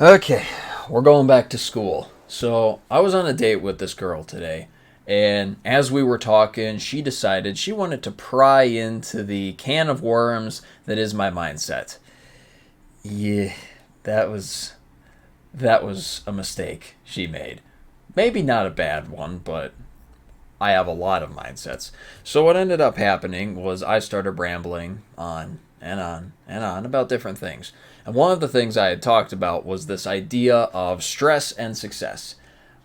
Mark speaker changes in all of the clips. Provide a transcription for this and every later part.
Speaker 1: Okay, we're going back to school. So I was on a date with this girl today, and as we were talking, she decided she wanted to pry into the can of worms that is my mindset. Yeah, that was that was a mistake she made. Maybe not a bad one, but I have a lot of mindsets. So what ended up happening was I started rambling on and on and on about different things. And one of the things I had talked about was this idea of stress and success,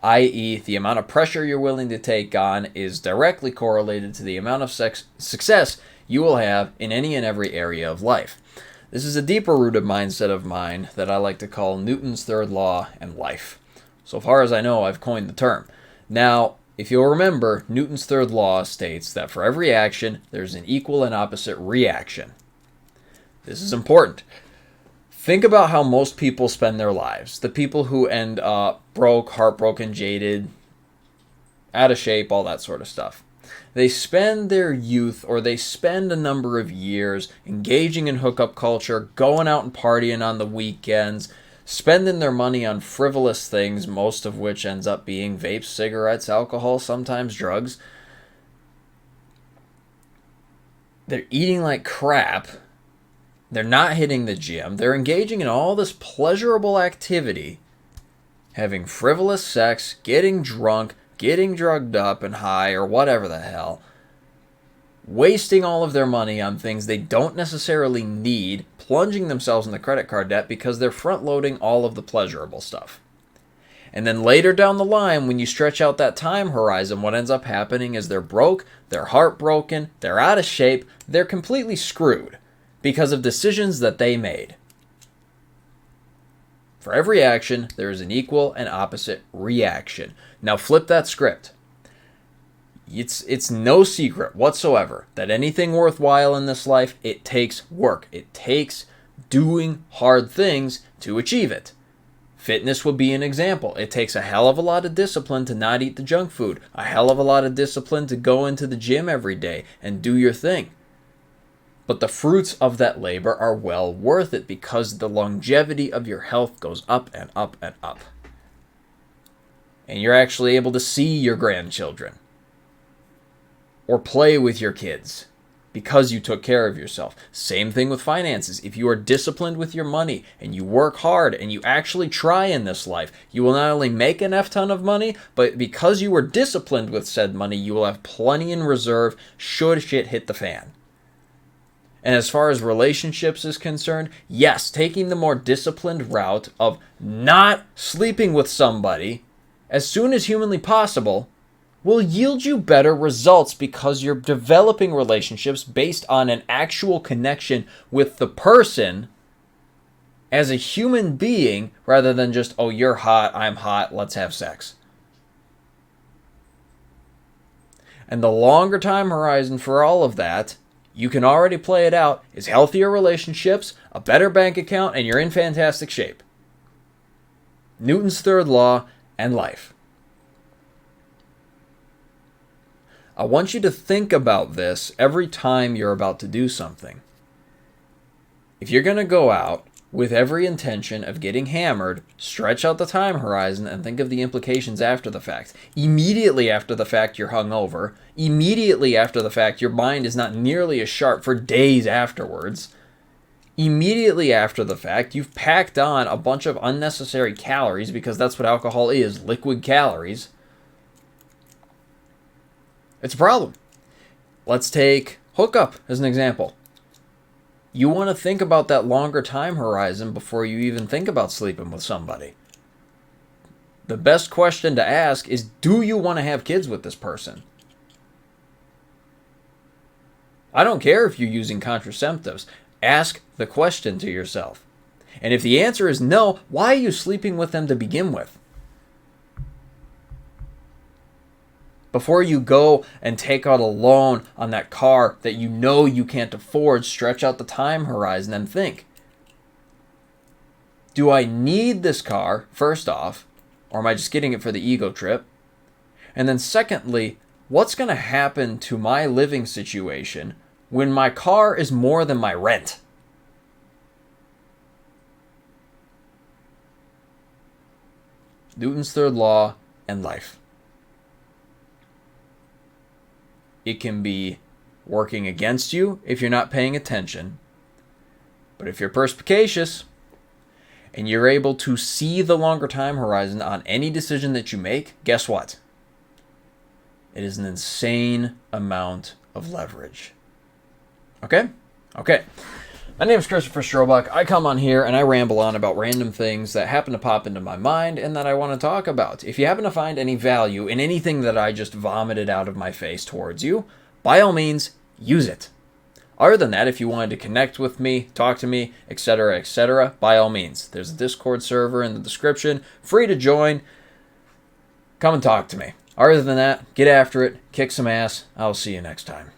Speaker 1: i.e., the amount of pressure you're willing to take on is directly correlated to the amount of success you will have in any and every area of life. This is a deeper rooted mindset of mine that I like to call Newton's third law and life. So far as I know, I've coined the term. Now, if you'll remember, Newton's third law states that for every action, there's an equal and opposite reaction. This is important. Think about how most people spend their lives. The people who end up broke, heartbroken, jaded, out of shape, all that sort of stuff. They spend their youth, or they spend a number of years engaging in hookup culture, going out and partying on the weekends, spending their money on frivolous things, most of which ends up being vapes, cigarettes, alcohol, sometimes drugs. They're eating like crap. They're not hitting the gym. They're engaging in all this pleasurable activity, having frivolous sex, getting drunk, getting drugged up and high, or whatever the hell, wasting all of their money on things they don't necessarily need, plunging themselves into credit card debt because they're front loading all of the pleasurable stuff. And then later down the line, when you stretch out that time horizon, what ends up happening is they're broke, they're heartbroken, they're out of shape, they're completely screwed because of decisions that they made. For every action, there is an equal and opposite reaction. Now flip that script. It's no secret whatsoever that anything worthwhile in this life, it takes work. It takes doing hard things to achieve it. Fitness would be an example. It takes a hell of a lot of discipline to not eat the junk food, a hell of a lot of discipline to go into the gym every day and do your thing. But the fruits of that labor are well worth it because the longevity of your health goes up and up and up. And you're actually able to see your grandchildren or play with your kids because you took care of yourself. Same thing with finances. If you are disciplined with your money and you work hard and you actually try in this life, you will not only make an F ton of money, but because you were disciplined with said money, you will have plenty in reserve should shit hit the fan. And as far as relationships is concerned, yes, taking the more disciplined route of not sleeping with somebody as soon as humanly possible will yield you better results because you're developing relationships based on an actual connection with the person as a human being rather than just, oh, you're hot, I'm hot, let's have sex. And the longer time horizon for all of that, you can already play it out, is healthier relationships, a better bank account, and you're in fantastic shape. Newton's third law and life. I want you to think about this every time you're about to do something. If you're going to go out with every intention of getting hammered, stretch out the time horizon and think of the implications after the fact. Immediately after the fact, you're hungover. Immediately after the fact, your mind is not nearly as sharp for days afterwards. Immediately after the fact, you've packed on a bunch of unnecessary calories because that's what alcohol is, liquid calories. It's a problem. Let's take hookup as an example. You want to think about that longer time horizon before you even think about sleeping with somebody. The best question to ask is, do you want to have kids with this person? I don't care if you're using contraceptives. Ask the question to yourself. And if the answer is no, why are you sleeping with them to begin with? Before you go and take out a loan on that car that you know you can't afford, stretch out the time horizon and think. Do I need this car, first off, or am I just getting it for the ego trip? And then secondly, what's going to happen to my living situation when my car is more than my rent? Newton's third law, and life. It can be working against you if you're not paying attention. But if you're perspicacious and you're able to see the longer time horizon on any decision that you make, guess what? It is an insane amount of leverage. Okay? Okay. My name is Christopher Strobuck. I come on here and I ramble on about random things that happen to pop into my mind and that I want to talk about. If you happen to find any value in anything that I just vomited out of my face towards you, by all means, use it. Other than that, if you wanted to connect with me, talk to me, etc., by all means. There's a Discord server in the description. Free to join. Come and talk to me. Other than that, get after it, kick some ass. I'll see you next time.